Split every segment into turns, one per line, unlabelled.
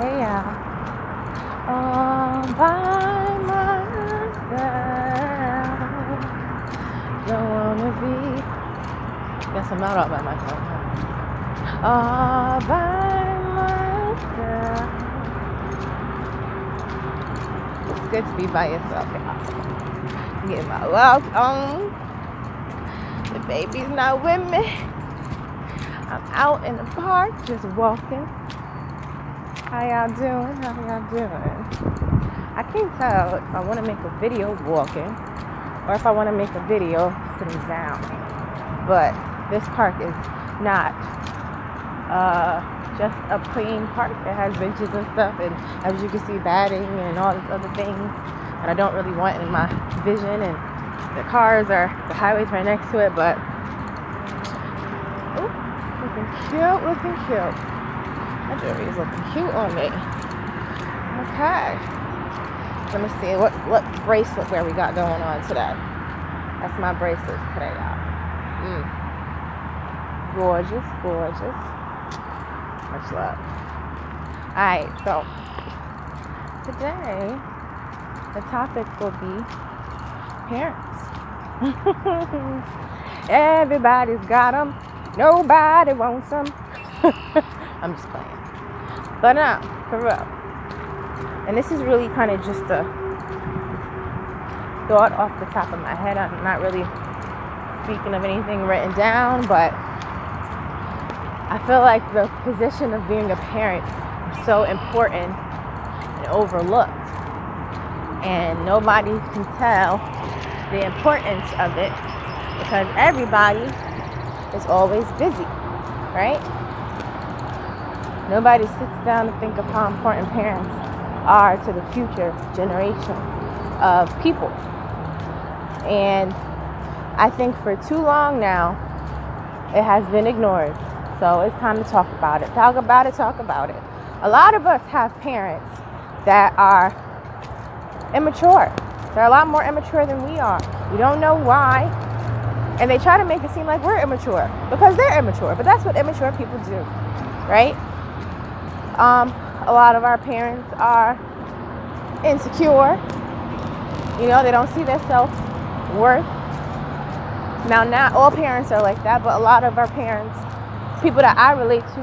Yeah. All by myself. Don't wanna be. Guess I'm not all by myself. Huh? All by myself. It's good to be by yourself. Get my walk on. The baby's not with me. I'm out in the park just walking. How y'all doing? I can't tell if I want to make a video walking or if I want to make a video sitting down. But this park is not just a plain park. It has benches and stuff, and as you can see, batting and all these other things that I don't really want in my vision, and the highway's right next to it, but ooh, looking cute. That jewelry is looking cute on me. Okay. Let me see what bracelet wear we got going on today. That's my bracelets today, y'all. Gorgeous. Much love. Alright, so today the topic will be parents. Everybody's got them. Nobody wants them. I'm just playing. But no, for real. And this is really kind of just a thought off the top of my head. I'm not really speaking of anything written down, but I feel like the position of being a parent is so important and overlooked. And nobody can tell the importance of it because everybody is always busy, right? Nobody sits down to think of how important parents are to the future generation of people. And I think for too long now, it has been ignored. So it's time to talk about it. Talk about it. A lot of us have parents that are immature. They're a lot more immature than we are. We don't know why. And they try to make it seem like we're immature because they're immature. But that's what immature people do, right? A lot of our parents are insecure. They don't see their self-worth. Now, not all parents are like that, but a lot of our parents, people that I relate to,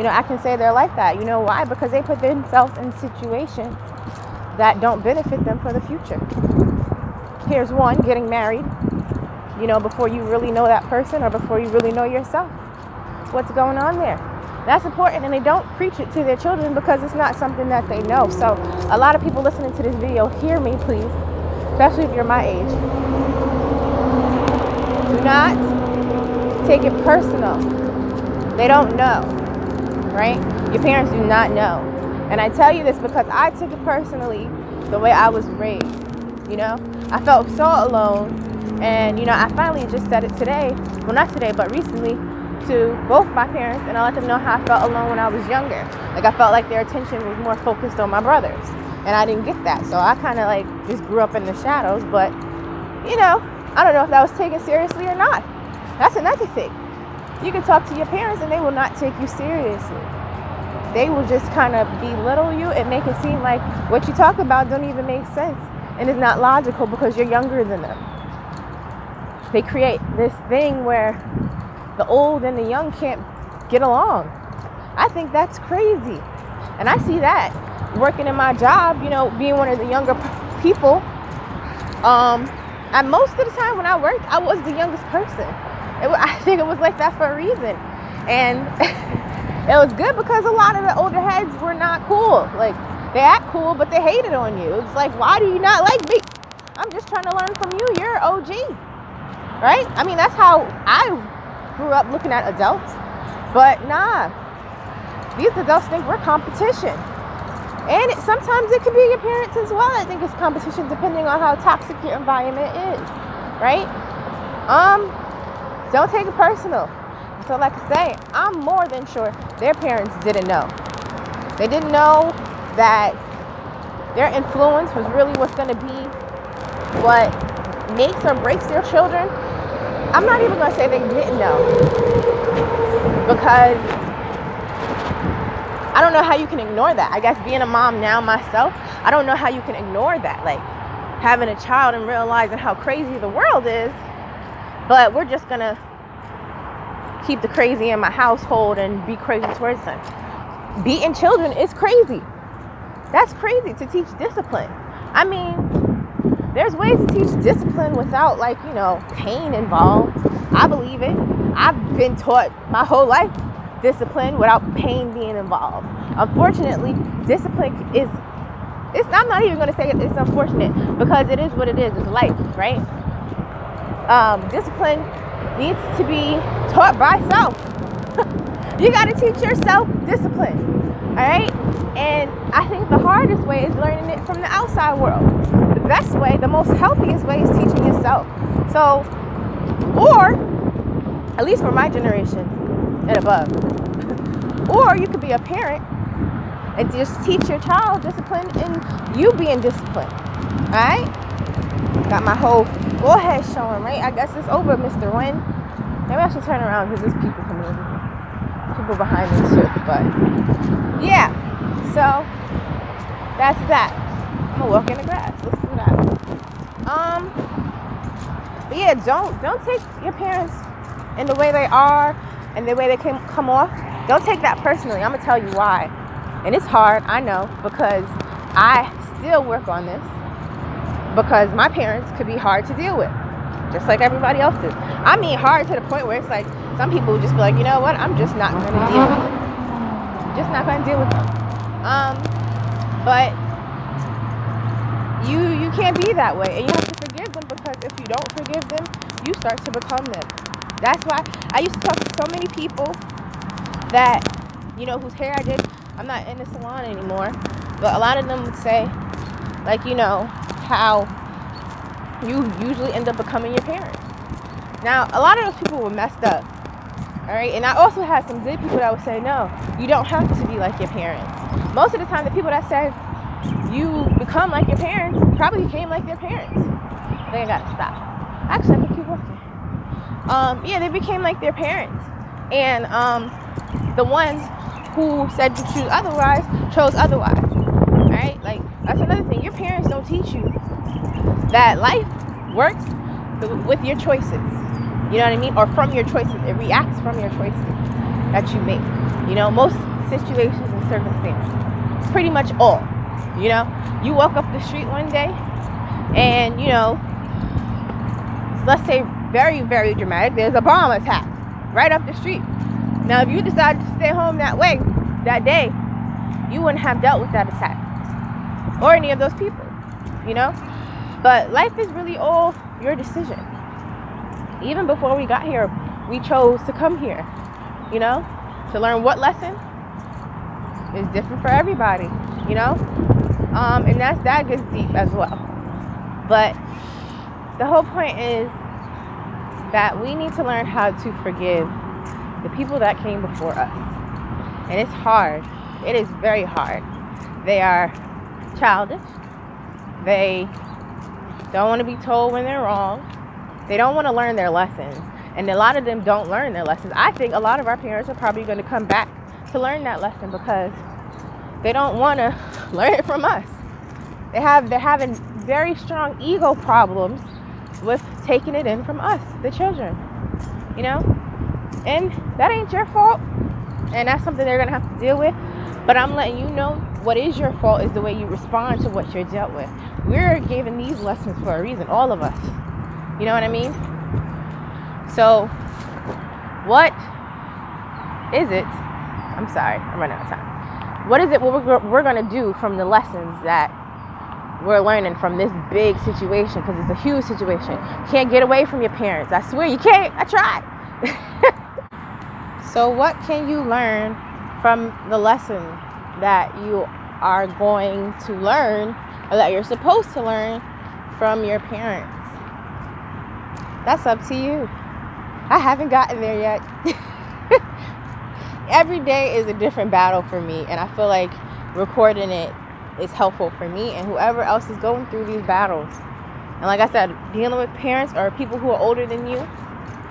I can say they're like that. You know why? Because they put themselves in situations that don't benefit them for the future. Here's one, getting married, before you really know that person or before you really know yourself. What's going on there? That's important, and they don't preach it to their children because it's not something that they know. So a lot of people listening to this video, hear me please, especially if you're my age. Do not take it personal. They don't know, right? Your parents do not know. And I tell you this because I took it personally the way I was raised. I felt so alone. And, I finally just said it today. Well, not today, but recently to both my parents. And I let them know how I felt alone when I was younger. Like, I felt like their attention was more focused on my brothers. And I didn't get that. So I kind of just grew up in the shadows. But, I don't know if that was taken seriously or not. That's another thing. You can talk to your parents and they will not take you seriously. They will just kind of belittle you and make it seem like what you talk about don't even make sense and is not logical because you're younger than them. They create this thing where the old and the young can't get along. I think that's crazy. And I see that working in my job, being one of the younger people. And most of the time when I worked, I was the youngest person. I think it was like that for a reason. And it was good because a lot of the older heads were not cool. Like, they act cool, but they hated on you. It's like, why do you not like me? I'm just trying to learn from you. You're OG, right? I mean, that's how I grew up looking at adults. But nah, these adults think we're competition. And sometimes it can be your parents as well. I think it's competition depending on how toxic your environment is, right? Don't take it personal. So like I say, I'm more than sure their parents didn't know. They didn't know that their influence was really what's going to be what makes or breaks their children. I'm not even going to say they didn't know, because I don't know how you can ignore that. I guess being a mom now myself, I don't know how you can ignore that. Like having a child and realizing how crazy the world is, but we're just gonna keep the crazy in my household and be crazy towards them. Beating children is crazy. That's crazy to teach discipline. I mean, there's ways to teach discipline without, like, you know, pain involved. I believe it. I've been taught my whole life discipline without pain being involved. Unfortunately, discipline I'm not even going to say it's unfortunate, because it is what it is. It's life, right? Discipline needs to be taught by self. You got to teach yourself discipline, all right? And I think the hardest way is learning it from the outside world. The best way, the most healthiest way, is teaching yourself. So, or at least for my generation and above, or you could be a parent and just teach your child discipline and you being disciplined, all right? Got my whole forehead showing, right? I guess it's over, Mr. Wynn. Maybe I should turn around because there's people coming over here. People behind me too, but yeah. So that's that. I'm gonna walk in the grass. Let's do that. But yeah, don't take your parents and the way they are and the way they can come off. Don't take that personally. I'm gonna tell you why. And it's hard, I know, because I still work on this. Because my parents could be hard to deal with, just like everybody else is. I mean, hard to the point where it's like some people would just be like, you know what? I'm just not going to deal with it. Just not going to deal with them. But you can't be that way, and you have to forgive them, because if you don't forgive them, you start to become them. That's why I used to talk to so many people that, you know, whose hair I did. I'm not in the salon anymore, but a lot of them would say, like, you know, how you usually end up becoming your parents. Now, a lot of those people were messed up, all right? And I also had some good people that would say, no, you don't have to be like your parents. Most of the time, the people that say you become like your parents probably became like their parents. They ain't gotta stop. Actually, I can keep walking. Yeah, they became like their parents. And the ones who said to choose otherwise chose otherwise, all right? Like, that's another thing. Your parents don't teach you that life works with your choices. You know what I mean? Or from your choices. It reacts from your choices that you make. You know, most situations and circumstances. Pretty much all. You know, you walk up the street one day and, you know, let's say very, very dramatic, there's a bomb attack right up the street. Now, if you decided to stay home that way, that day, you wouldn't have dealt with that attack. Or any of those people, you know? But life is really all your decision. Even before we got here, we chose to come here, you know? To learn what lesson is different for everybody, you know? And that gets deep as well. But the whole point is that we need to learn how to forgive the people that came before us. And it's hard. It is very hard. They are childish. They don't want to be told when they're wrong. They don't want to learn their lessons. And a lot of them don't learn their lessons. I think a lot of our parents are probably going to come back to learn that lesson because they don't want to learn it from us. They're having very strong ego problems with taking it in from us, the children, you know? And that ain't your fault. And that's something they're going to have to deal with. But I'm letting you know what is your fault is the way you respond to what you're dealt with. We're given these lessons for a reason, all of us. You know what I mean? So, what is it? I'm sorry, I'm running out of time. What is it we're going to do from the lessons that we're learning from this big situation? Because it's a huge situation. You can't get away from your parents. I swear you can't. I tried. So what can you learn from the lesson that you are going to learn, or that you're supposed to learn from your parents? That's up to you. I haven't gotten there yet. Every day is a different battle for me, and I feel like recording it is helpful for me and whoever else is going through these battles. And like I said, dealing with parents or people who are older than you,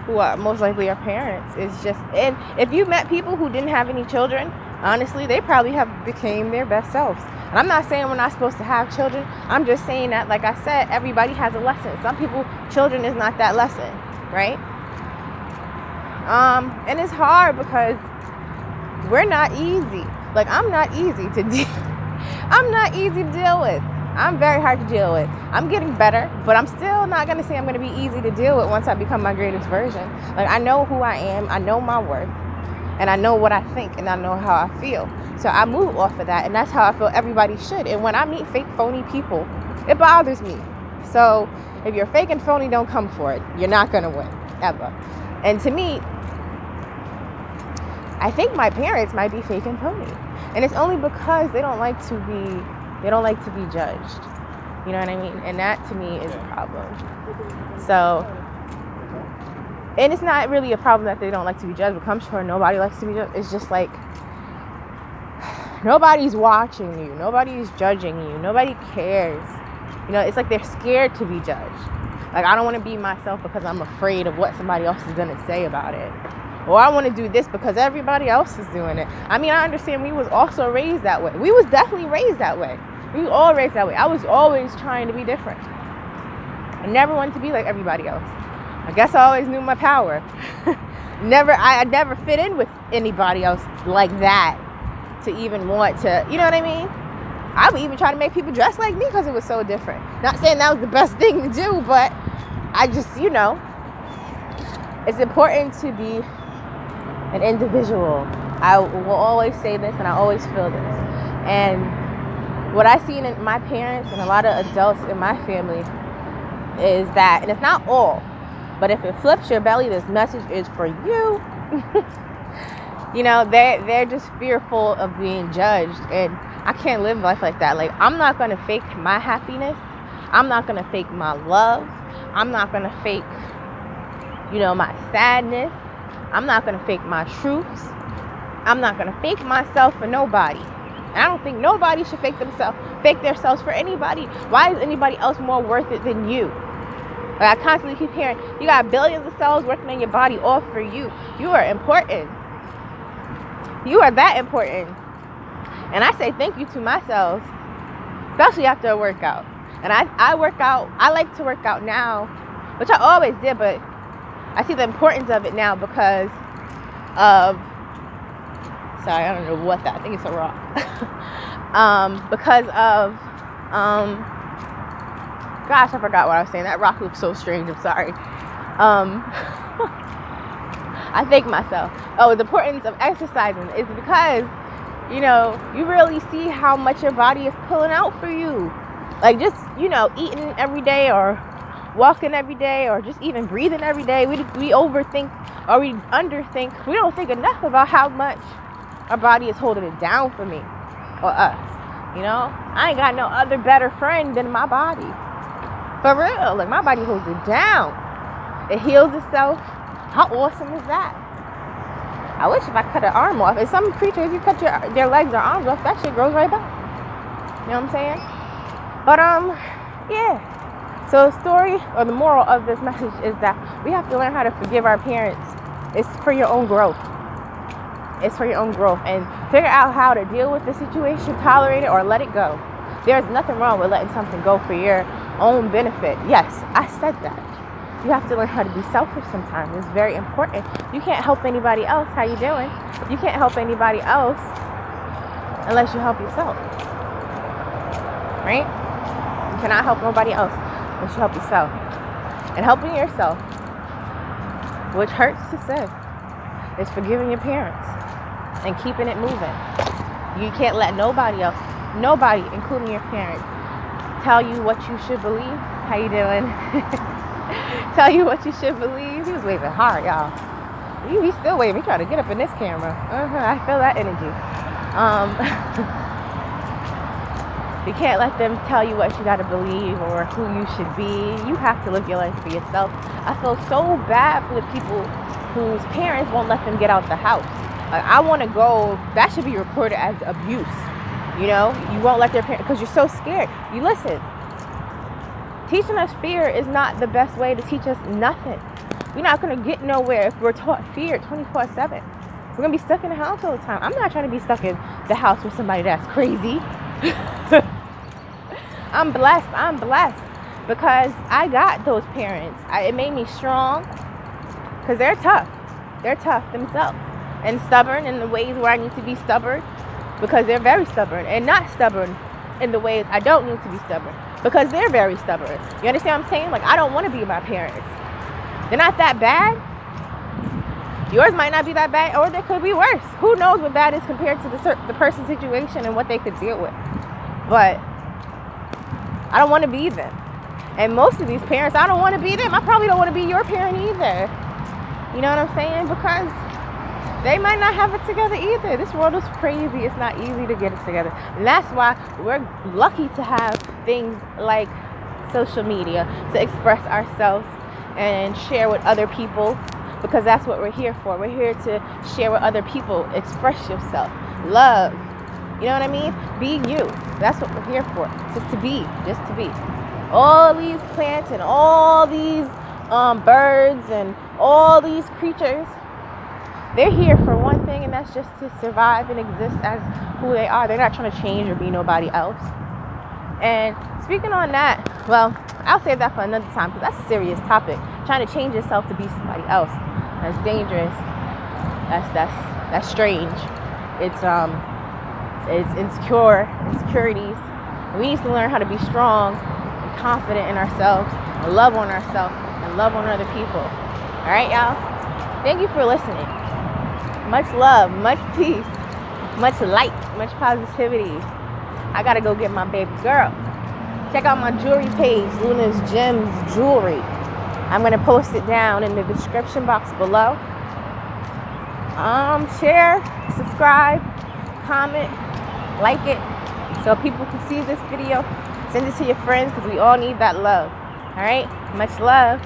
who are most likely your parents, is just, and if you met people who didn't have any children, honestly, they probably have became their best selves. And I'm not saying we're not supposed to have children. I'm just saying that, like I said, everybody has a lesson. Some people, children is not that lesson, right? And it's hard because we're not easy. Like, I'm not easy to deal. I'm not easy to deal with. I'm very hard to deal with. I'm getting better, but I'm still not going to say I'm going to be easy to deal with once I become my greatest version. Like, I know who I am. I know my worth. And I know what I think, and I know how I feel. So I move off of that, and that's how I feel everybody should. And when I meet fake, phony people, it bothers me. So if you're fake and phony, don't come for it. You're not going to win, ever. And to me, I think my parents might be fake and phony. And it's only because they don't like to be judged. You know what I mean? And that, to me, is a problem. So, and it's not really a problem that they don't like to be judged, because I'm sure nobody likes to be judged. It's just like, nobody's watching you. Nobody's judging you. Nobody cares. You know, it's like they're scared to be judged. Like, I don't want to be myself because I'm afraid of what somebody else is going to say about it. Or I want to do this because everybody else is doing it. I mean, I understand we was also raised that way. We was definitely raised that way. We was all raised that way. I was always trying to be different. I never wanted to be like everybody else. I guess I always knew my power. I never fit in with anybody else like that to even want to, you know what I mean? I would even try to make people dress like me because it was so different. Not saying that was the best thing to do, but I just, you know, it's important to be an individual. I will always say this, and I always feel this. And what I see in my parents and a lot of adults in my family is that, and it's not all, but if it flips your belly, this message is for you. You know, they're just fearful of being judged, and I can't live life like that. Like, I'm not going to fake my happiness. I'm not going to fake my love. I'm not going to fake, you know, my sadness. I'm not going to fake my truths. I'm not going to fake myself for nobody. And I don't think nobody should fake themselves for anybody. Why is anybody else more worth it than you? Like, I constantly keep hearing, you got billions of cells working on your body all for you. You are important. You are that important. And I say thank you to myself, especially after a workout. And I work out. I like to work out now, which I always did, but I see the importance of it now because of, sorry, I don't know what that, I think it's a rock. Because of, gosh, I forgot what I was saying. That rock looks so strange, I'm sorry. I thank myself. Oh, the importance of exercising is because, you know, you really see how much your body is pulling out for you. Like, just, you know, eating every day or walking every day or just even breathing every day. We overthink or we underthink. We don't think enough about how much our body is holding it down for me or us. You know, I ain't got no other better friend than my body. For real. Like, my body holds it down. It heals itself. How awesome is that? I wish if I cut an arm off. And some creatures, if you cut their legs or arms off, that shit grows right back. You know what I'm saying? But, yeah. So the story or the moral of this message is that we have to learn how to forgive our parents. It's for your own growth. It's for your own growth. And figure out how to deal with the situation, tolerate it, or let it go. There's nothing wrong with letting something go for your own benefit. Yes, I said that. You have to learn how to be selfish sometimes. It's very important. You can't help anybody else. How you doing? You can't help anybody else unless you help yourself. Right? You cannot help nobody else unless you help yourself. And helping yourself, which hurts to say, is forgiving your parents and keeping it moving. You can't let nobody else, nobody, including your parents, tell you what you should believe. How you doing? Tell you what you should believe. He was waving hard, y'all. He's still waving. He's trying to get up in this camera. I feel that energy. You can't let them tell you what you got to believe or who you should be. You have to live your life for yourself. I feel so bad for the people whose parents won't let them get out the house. Like, I want to go. That should be reported as abuse. You know, you won't let their parents because you're so scared. You listen. Teaching us fear is not the best way to teach us nothing. We're not going to get nowhere if we're taught fear 24/7. We're going to be stuck in the house all the time. I'm not trying to be stuck in the house with somebody that's crazy. I'm blessed because I got those parents. It made me strong because they're tough. They're tough themselves and stubborn in the ways where I need to be stubborn because they're very stubborn, and not stubborn in the ways I don't need to be stubborn because they're very stubborn. You understand what I'm saying? Like, I don't want to be my parents. They're not that bad. Yours might not be that bad, or they could be worse. Who knows what bad is compared to the person's situation and what they could deal with. But I don't want to be them. And most of these parents, I don't want to be them. I probably don't want to be your parent either. You know what I'm saying? Because they might not have it together either. This world is crazy. It's not easy to get it together. And that's why we're lucky to have things like social media to express ourselves and share with other people, because that's what we're here for. We're here to share with other people. Express yourself. Love. You know what I mean? Be you. That's what we're here for. Just to be. All these plants and all these birds and all these creatures, they're here for one thing, and that's just to survive and exist as who they are. They're not trying to change or be nobody else. And speaking on that, well, I'll save that for another time because that's a serious topic. Trying to change yourself to be somebody else. That's dangerous. That's strange. It's insecurities. We need to learn how to be strong and confident in ourselves and love on ourselves and love on other people. All right, y'all? Thank you for listening. Much love, much peace, much light, much positivity. I gotta go get my baby girl. Check out my jewelry page, Luna's Gems Jewelry. I'm gonna post it down in the description box below. Share, subscribe, comment, like it, so people can see this video. Send it to your friends because we all need that love. All right, much love.